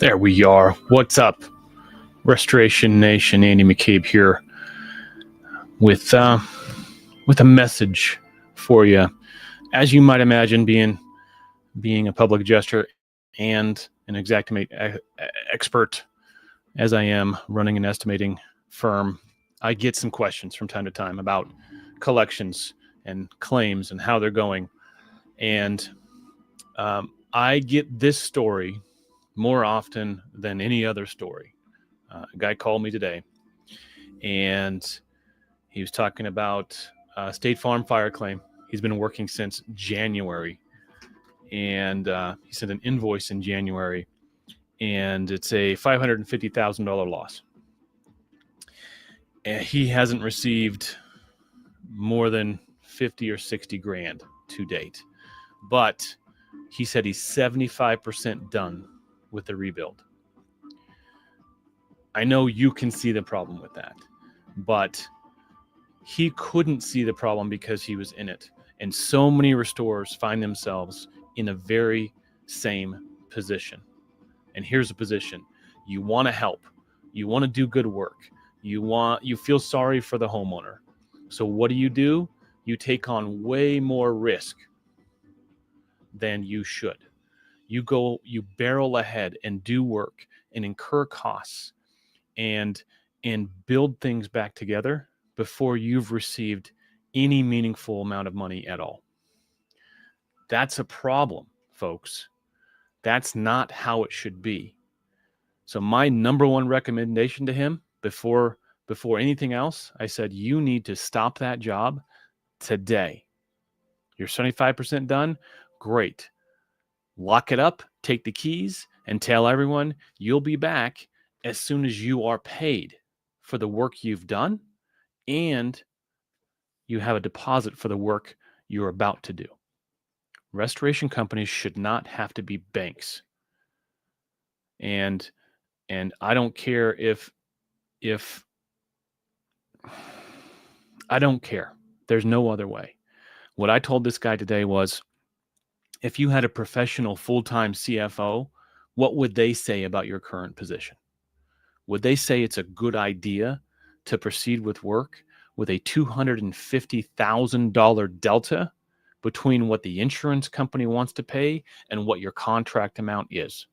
There we are. What's up? Restoration Nation, Andy McCabe here with a message for you. As you might imagine, being a public adjuster and an Xactimate expert, as I am running an estimating firm, I get some questions from time to time about collections and claims and how they're going. And I get this story more often than any other story. A guy called me today, and he was talking about State Farm fire claim. He's been working since January, and he sent an invoice in January, and it's a $550,000 loss. And he hasn't received more than 50 or 60 grand to date, but he said he's 75% done with the rebuild. I know you can see the problem with that, but he couldn't see the problem because he was in it. And so many restorers find themselves in a very same position. And here's the position. You want to help. You want to do good work. You feel sorry for the homeowner. So what do? You take on way more risk than you should. You barrel ahead and do work and incur costs and build things back together before you've received any meaningful amount of money at all. That's a problem, folks. That's not how it should be. So my number one recommendation to him before anything else, I said, you need to stop that job today. You're 75% done. Great. Lock it up, take the keys, and tell everyone you'll be back as soon as you are paid for the work you've done and you have a deposit for the work you're about to do. Restoration companies should not have to be banks. And I don't care if I don't care. There's no other way. What I told this guy today was, if you had a professional full-time CFO, what would they say about your current position? Would they say it's a good idea to proceed with work with a $250,000 delta between what the insurance company wants to pay and what your contract amount is?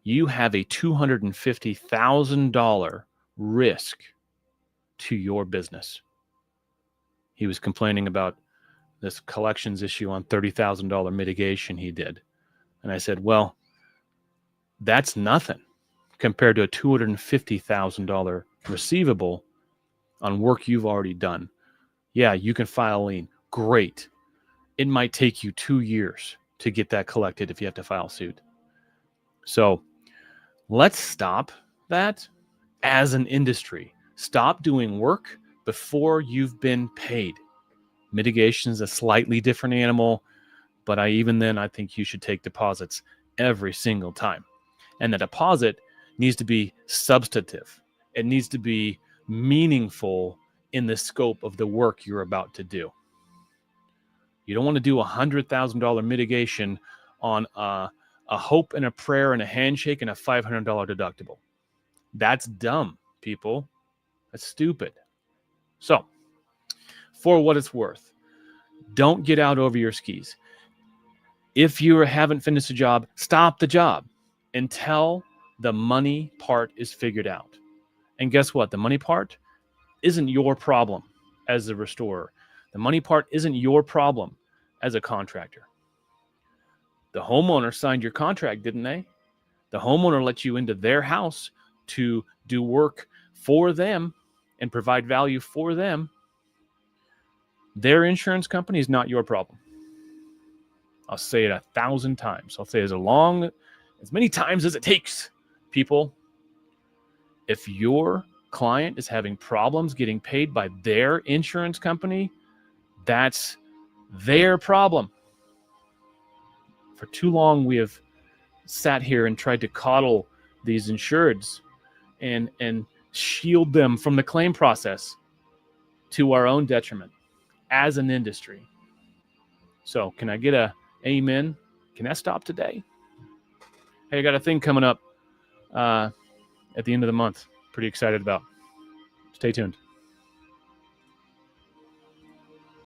You have a $250,000 risk to your business. He was complaining about this collections issue on $30,000 mitigation he did. And I said, well, that's nothing compared to a $250,000 receivable on work you've already done. Yeah, you can file a lien. Great. It might take you 2 years to get that collected if you have to file suit. So let's stop that as an industry. Stop doing work before you've been paid. Mitigation is a slightly different animal, but I think you should take deposits every single time. And the deposit needs to be substantive. It needs to be meaningful in the scope of the work you're about to do. You don't want to do a $100,000 mitigation on a hope and a prayer and a handshake and a $500 deductible. That's dumb, people. That's stupid. So, for what it's worth, don't get out over your skis. If you haven't finished a job, stop the job until the money part is figured out. And guess what? The money part isn't your problem as a restorer. The money part isn't your problem as a contractor. The homeowner signed your contract, didn't they? The homeowner let you into their house to do work for them and provide value for them. Their insurance company is not your problem. I'll say it 1,000 times. I'll say as many times as it takes, people. If your client is having problems getting paid by their insurance company, that's their problem. For too long, we have sat here and tried to coddle these insureds and shield them from the claim process to our own detriment as an industry. So can I get a amen? Can that stop today? Hey, I got a thing coming up at the end of the month. Pretty excited about. Stay tuned.